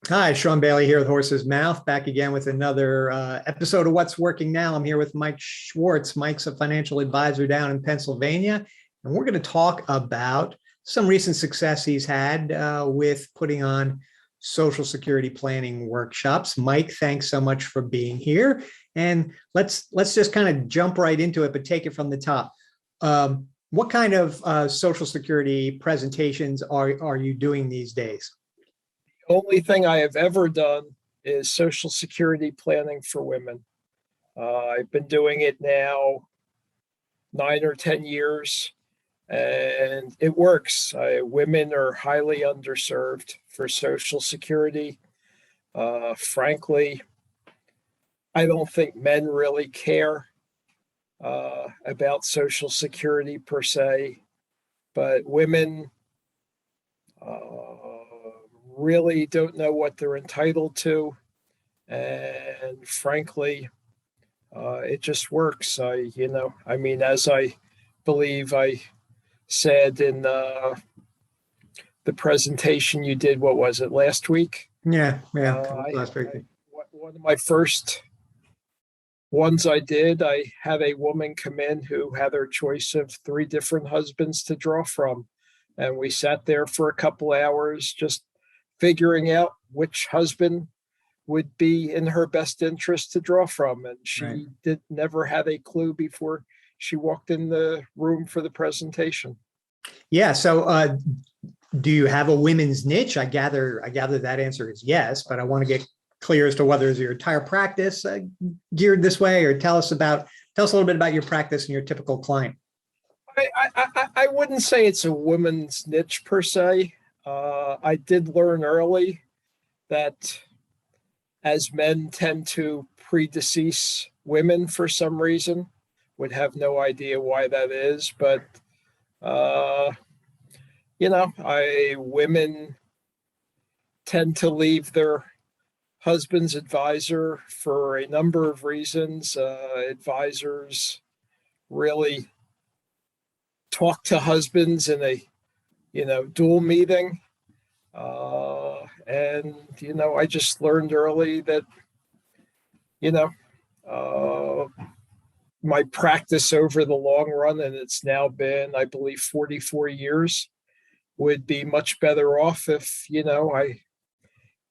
Hi, Sean Bailey here with Horsesmouth, back again with another episode of What's Working Now. I'm here with Mike Schwartz. Mike's a financial advisor down in Pennsylvania, and we're going to talk about some recent success he's had with putting on Social Security planning workshops. Mike, thanks so much for being here. And let's just kind of jump right into it, but take it from the top. What kind of Social Security presentations are you doing these days? Only thing I have ever done is Social Security planning for women. I've been doing it now 9 or 10 years, and it works. Women are highly underserved for Social Security. Frankly, I don't think men really care about Social Security per se, but women really don't know what they're entitled to. And frankly, it just works. As I believe I said in the presentation you did, what was it, last week? Yeah, last week. One of my first ones I did, I had a woman come in who had her choice of 3 different husbands to draw from. And we sat there for a couple hours just figuring out which husband would be in her best interest to draw from. And she never had a clue before she walked in the room for the presentation. Yeah. So do you have a women's niche? I gather that answer is yes, but I want to get clear as to whether it's your entire practice geared this way, or tell us a little bit about your practice and your typical client. I wouldn't say it's a women's niche per se. I did learn early that as men tend to predecease women for some reason, would have no idea why that is, but women tend to leave their husband's advisor for a number of reasons. Advisors really talk to husbands in a dual meeting. I just learned early that, my practice over the long run, and it's now been, I believe, 44 years, would be much better off if, I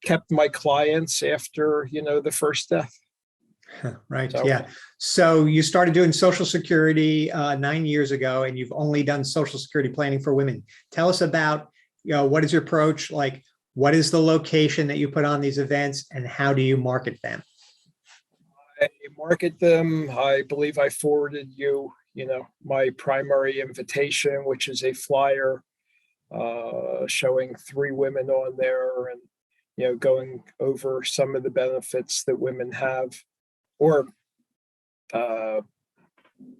kept my clients after, the first death. Right. Yeah. So you started doing Social Security 9 years ago, and you've only done Social Security planning for women. Tell us about, what is your approach? Like, what is the location that you put on these events, and how do you market them? I market them. I believe I forwarded you, my primary invitation, which is a flyer showing 3 women on there, and going over some of the benefits that women have, or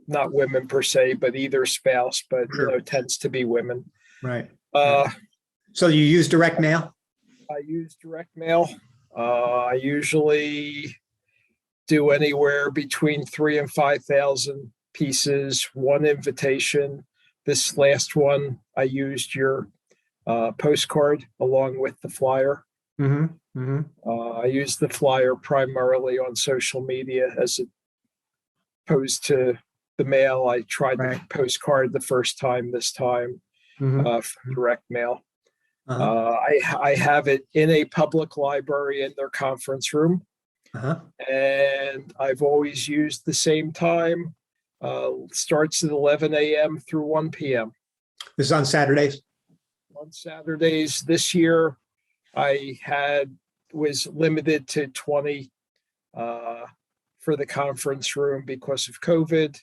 not women per se, but either spouse, but Sure. Tends to be women. Right. So you use direct mail? I use direct mail. I usually do anywhere between 3,000 and 5,000 pieces, one invitation. This last one, I used your postcard along with the flyer. Mm-hmm. Mm-hmm. I use the flyer primarily on social media as opposed to the mail. I tried the postcard the first time, this time for direct mail. I have it in a public library in their conference room. And I've always used the same time. Starts at 11 a.m. through 1 p.m. This is on Saturdays? On Saturdays. This year, I was limited to 20 for the conference room because of COVID.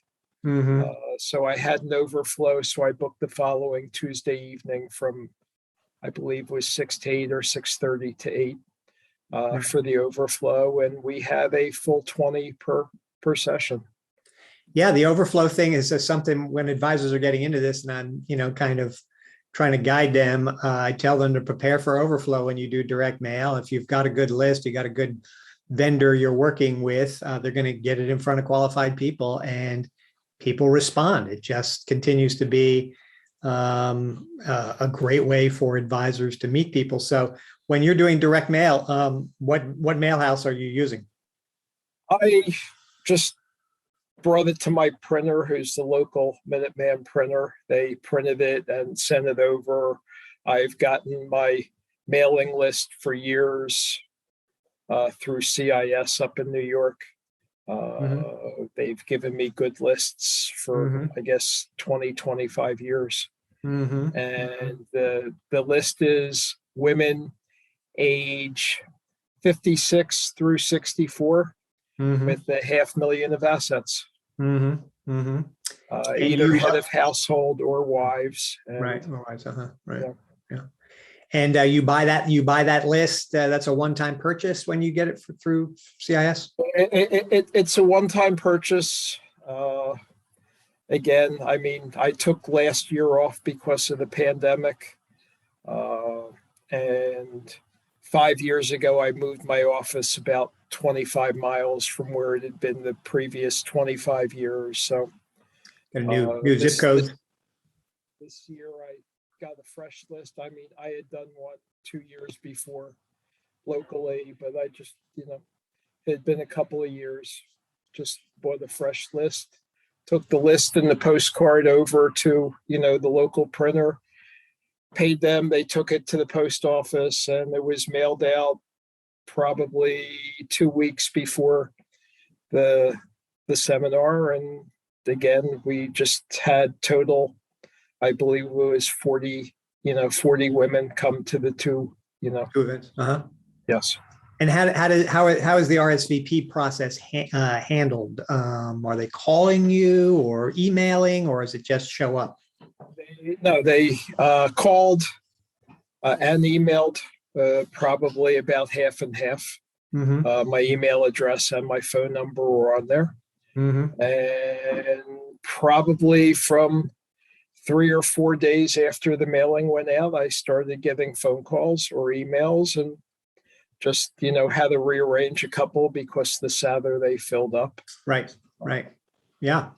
So I had an overflow. So I booked the following Tuesday evening from, I believe, was 6 to 8 or 6:30 to 8 for the overflow. And we have a full 20 per session. Yeah, the overflow thing is something when advisors are getting into this, and I'm, kind of trying to guide them. I tell them to prepare for overflow when you do direct mail. If you've got a good list, you got a good vendor you're working with, they're going to get it in front of qualified people, and people respond. It just continues to be a great way for advisors to meet people. So when you're doing direct mail, what mail house are you using? I just brought it to my printer, who's the local Minuteman printer. They printed it and sent it over. I've gotten my mailing list for years through CIS up in New York. They've given me good lists for, I guess, 20, 25 years. And the list is women age 56 through 64 with a 500,000 of assets. Either head of household or wives. And, right. Wives. Right. Yeah. Yeah. And you buy that list. That's a one-time purchase when you get it through CIS. It's a one-time purchase. Again, I mean, I took last year off because of the pandemic. And 5 years ago, I moved my office about 25 miles from where it had been the previous 25 years. So a new zip code. This year, I got a fresh list. I mean, I had done one 2 years before locally, but I just, it had been a couple of years, just bought a fresh list, took the list and the postcard over to, the local printer, paid them. They took it to the post office and it was mailed out probably 2 weeks before the seminar. And again, we just had total, I believe it was 40 women come to the two events. Yes. And how is the RSVP process handled? Are they calling you or emailing, or does it just show up? They called and emailed, probably about half and half. My email address and my phone number were on there. And probably from 3 or 4 days after the mailing went out, I started getting phone calls or emails and just, had to rearrange a couple because the Saturday filled up. Right. Yeah.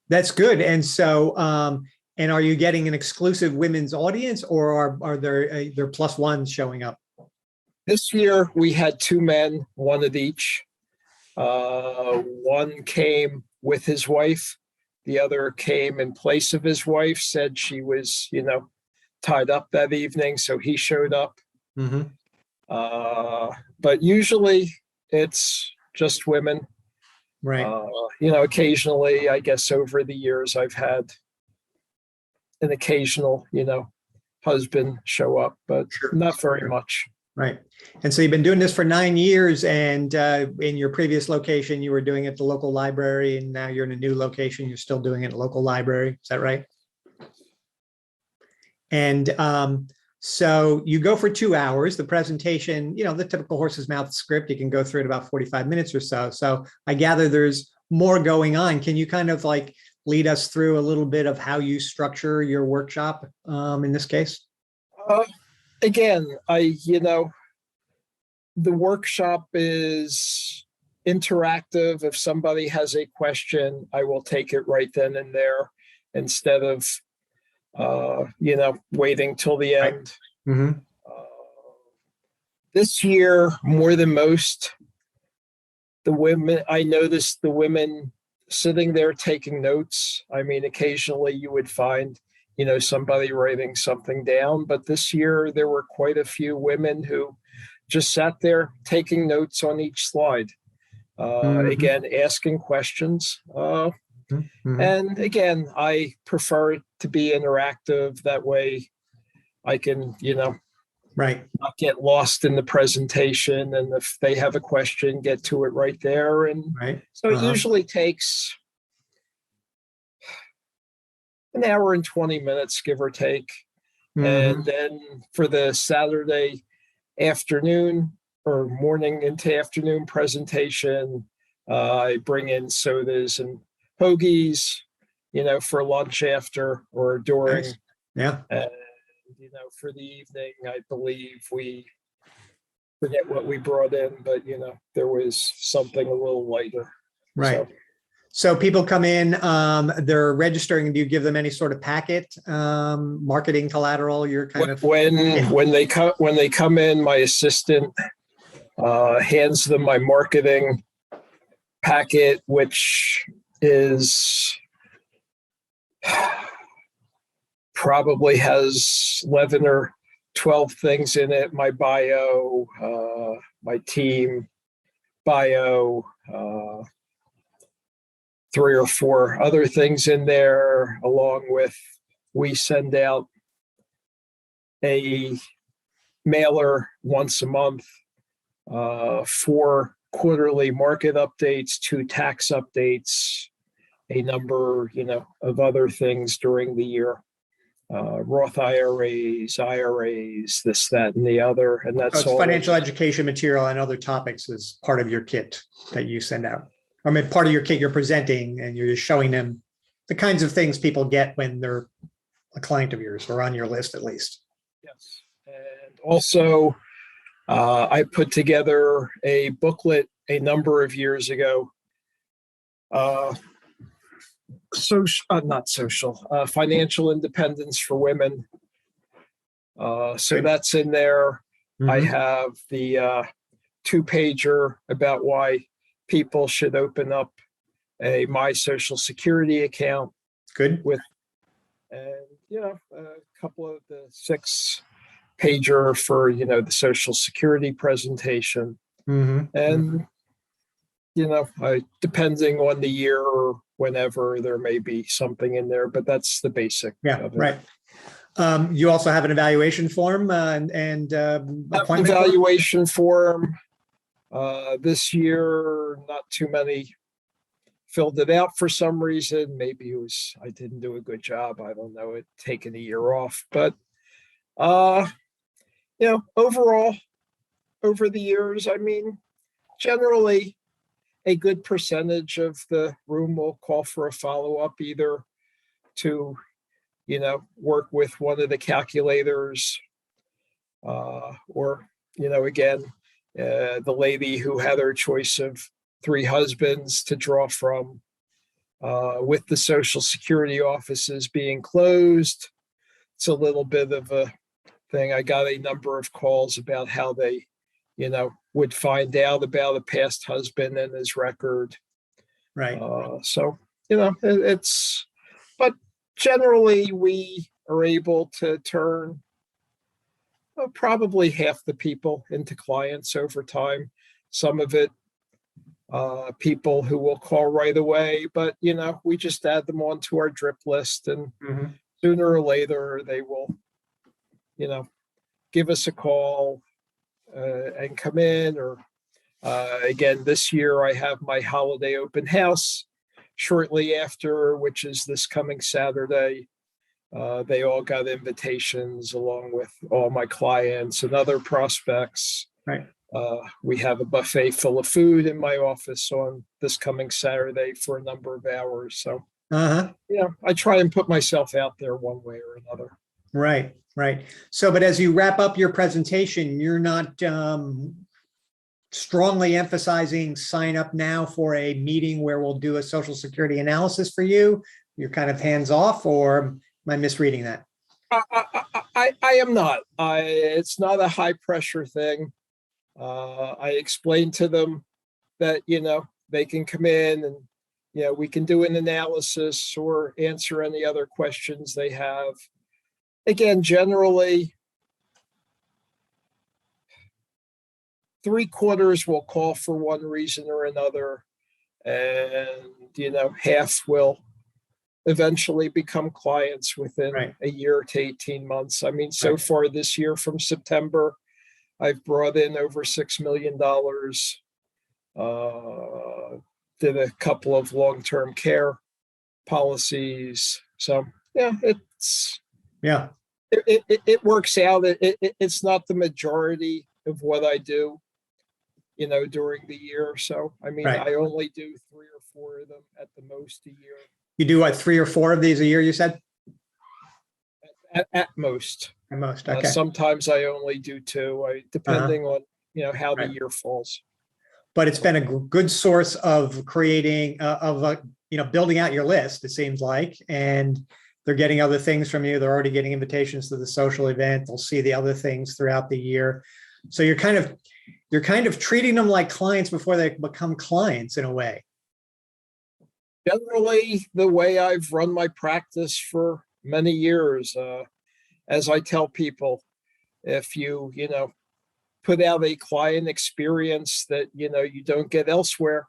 That's good. And so, and are you getting an exclusive women's audience, or are there plus ones showing up? This year we had 2 men, one of each. One came with his wife. The other came in place of his wife, said she was, tied up that evening. So he showed up. But usually it's just women. Right. Occasionally, I guess over the years, I've had an occasional, husband show up, but not very much. Right. And so you've been doing this for 9 years, and in your previous location, you were doing it at the local library, and now you're in a new location. You're still doing it at the local library. Is that right? And so you go for 2 hours. The presentation, the typical horse's mouth script, you can go through it about 45 minutes or so. So I gather there's more going on. Can you kind of like lead us through a little bit of how you structure your workshop in this case? Again, the workshop is interactive. If somebody has a question, I will take it right then and there instead of, waiting till the end. This year, more than most, I noticed the women sitting there taking notes. I mean, occasionally you would find, somebody writing something down, but this year there were quite a few women who just sat there taking notes on each slide. Again, asking questions. And again, I prefer it to be interactive. That way I can, not get lost in the presentation. And if they have a question, get to it right there. And so it usually takes an hour and 20 minutes, give or take. And then for the Saturday afternoon or morning into afternoon presentation, I bring in sodas and hoagies, for lunch after or during. Nice. Yeah. And, for the evening, I believe we forget what we brought in, but, there was something a little lighter. Right. So people come in, they're registering. Do you give them any sort of packet, marketing collateral? You're kind of When they come in, my assistant hands them my marketing packet, which is probably has 11 or 12 things in it. My bio, my team bio, 3 or 4 other things in there, along with we send out a mailer once a month, 4 quarterly market updates, 2 tax updates, a number, of other things during the year. Roth IRAs, this, that, and the other. And So that's it's all. financial education material and other topics as part of your kit that you send out. I mean, part of your kit you're presenting and you're just showing them the kinds of things people get when they're a client of yours or on your list, at least. Yes. And also, I put together a booklet a number of years ago. Financial independence for women. So that's in there. Mm-hmm. I have the 2-pager about why people should open up a My Social Security account. Good. And a couple of the 6-pager for the Social Security presentation. Mm-hmm. And depending on the year or whenever, there may be something in there, but that's the basic. Yeah, right. You also have an evaluation form and appointment evaluation form. This year, not too many filled it out for some reason. Maybe I didn't do a good job. I don't know. It taken a year off, but overall, over the years, I mean, generally, a good percentage of the room will call for a follow-up, either to, work with one of the calculators, or, again, the lady who had her choice of 3 husbands to draw from, with the Social Security offices being closed. It's a little bit of a thing. I got a number of calls about how they, would find out about a past husband and his record. Right. But generally we are able to turn probably half the people into clients over time. Some of it, people who will call right away, but we just add them onto our drip list, and mm-hmm. sooner or later they will, give us a call and come in. Or again, this year I have my holiday open house shortly after, which is this coming Saturday. They all got invitations along with all my clients and other prospects. Right. We have a buffet full of food in my office on this coming Saturday for a number of hours. So, I try and put myself out there one way or another. Right. Right. So, but as you wrap up your presentation, you're not strongly emphasizing sign up now for a meeting where we'll do a Social Security analysis for you. You're kind of hands off, or am I misreading that? I am not. It's not a high pressure thing. I explained to them that, they can come in and, we can do an analysis or answer any other questions they have. Again, generally, 3/4 will call for one reason or another, and, half will eventually become clients within a year to 18 months. I mean, so far this year, from September, I've brought in over $6 million, did a couple of long-term care policies. So, it works out. It's not the majority of what I do, during the year. So, I mean, I only do 3 or 4 of them at the most a year. You do what, 3 or 4 of these a year, you said? At most. At most, okay. Sometimes I only do 2, depending on, how the year falls. but it's been a good source of creating, building out your list, it seems like. And they're getting other things from you. They're already getting invitations to the social event. They'll see the other things throughout the year. So you're kind of treating them like clients before they become clients in a way. Generally, the way I've run my practice for many years, as I tell people, if you put out a client experience that you don't get elsewhere,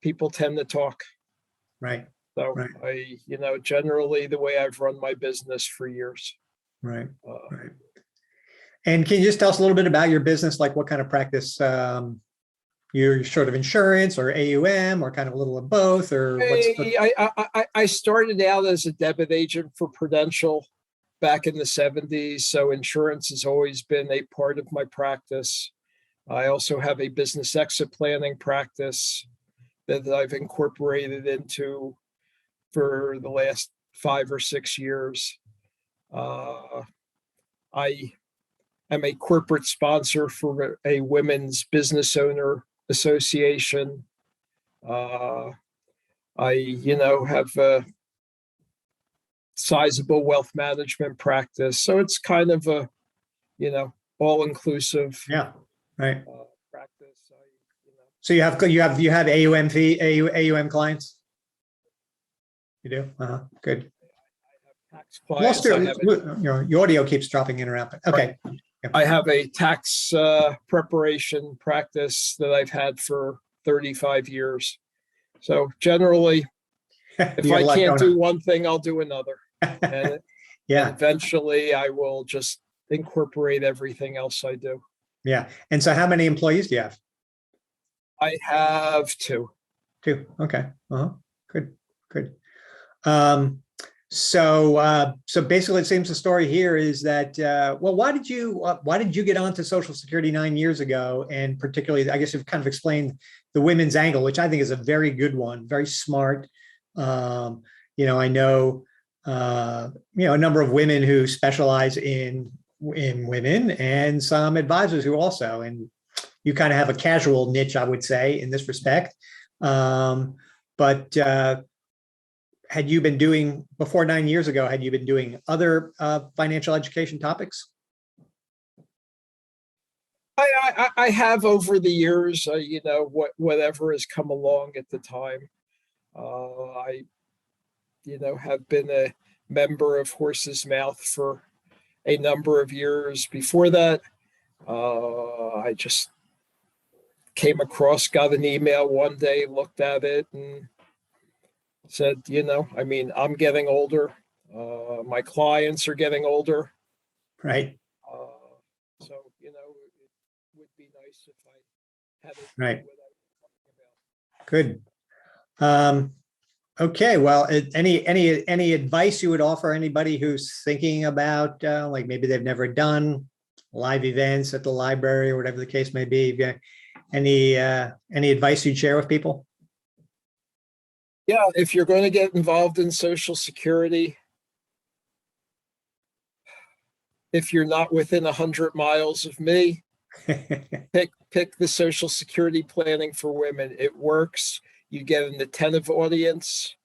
people tend to talk. Right. So Right. Generally the way I've run my business for years. Right. Right. And can you just tell us a little bit about your business? Like what kind of practice, you're sort of insurance or AUM or kind of a little of both, or what's the... I started out as a debit agent for Prudential back in the 70s. So insurance has always been a part of my practice. I also have a business exit planning practice that I've incorporated into for the last 5 or 6 years. I am a corporate sponsor for a women's business owner association. I have a sizable wealth management practice. So it's kind of a, all-inclusive Yeah. Right. practice. So you have AUM clients? You do? Good. I have tax clients. Your audio keeps dropping in and out. Okay. I have a tax preparation practice that I've had for 35 years. So generally, if I can't do one thing, I'll do another. And, yeah. And eventually I will just incorporate everything else I do. Yeah. And so how many employees do you have? I have 2. Okay. Good. Good. So basically it seems the story here is that, why did you get onto Social Security 9 years ago? And particularly, I guess you've kind of explained the women's angle, which I think is a very good one, very smart. I know, a number of women who specialize in women and some advisors who also, and you kind of have a casual niche, I would say, in this respect. But had you been doing, before 9 years ago, had you been doing other financial education topics? I have over the years, whatever has come along at the time. I have been a member of Horsesmouth for a number of years. Before that, I just came across, got an email one day, looked at it and said, I'm getting older. My clients are getting older. Right. So, it would be nice if I had it. Right. Good. Okay. Well, any advice you would offer anybody who's thinking about, like maybe they've never done live events at the library or whatever the case may be? Any advice you'd share with people? Yeah, if you're going to get involved in Social Security, if you're not within 100 miles of me, pick the Social Security planning for women. It works. You get an attentive audience.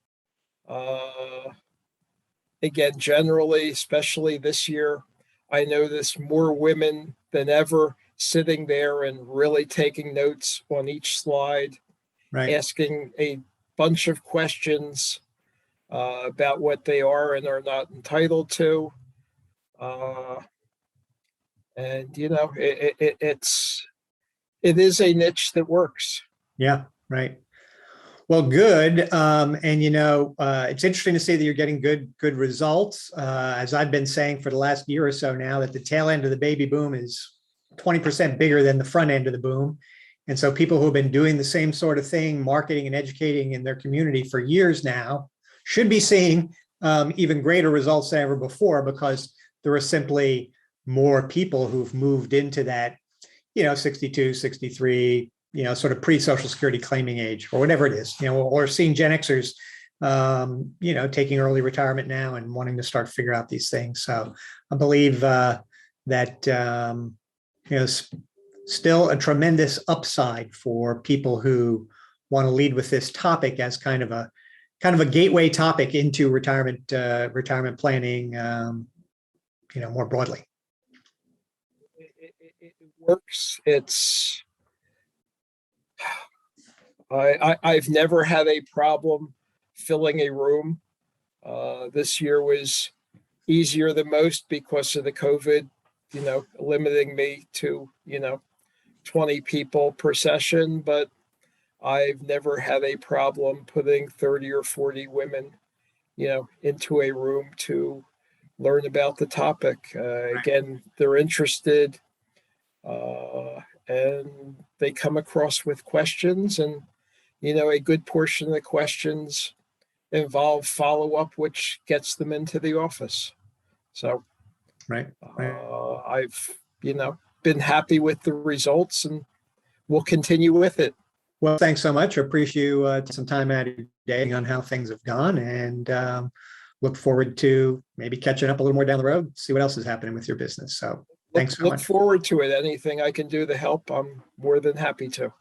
Again, generally, especially this year, I notice more women than ever sitting there and really taking notes on each slide, right. Asking a bunch of questions about what they are and are not entitled to. It is a niche that works. Yeah, right. Well, good. And it's interesting to see that you're getting good results. As I've been saying for the last year or so now, that the tail end of the baby boom is 20% bigger than the front end of the boom. And so people who have been doing the same sort of thing, marketing and educating in their community for years now, should be seeing even greater results than ever before, because there are simply more people who've moved into that, 62, 63, sort of pre-Social Security claiming age, or whatever it is, or seeing Gen Xers, taking early retirement now and wanting to start figure out these things. So I believe that, still a tremendous upside for people who want to lead with this topic as kind of a gateway topic into retirement planning, more broadly. It works. I've never had a problem filling a room. This year was easier than most because of the COVID, limiting me to, 20 people per session, but I've never had a problem putting 30 or 40 women, into a room to learn about the topic. Again, they're interested, and they come across with questions, and a good portion of the questions involve follow-up, which gets them into the office. So Right. I've, been happy with the results, and we'll continue with it. Well, thanks so much. I appreciate you some time out of your day on how things have gone, and look forward to maybe catching up a little more down the road, see what else is happening with your business. So thanks so Look much. forward to it. Anything I can do to help, I'm more than happy to.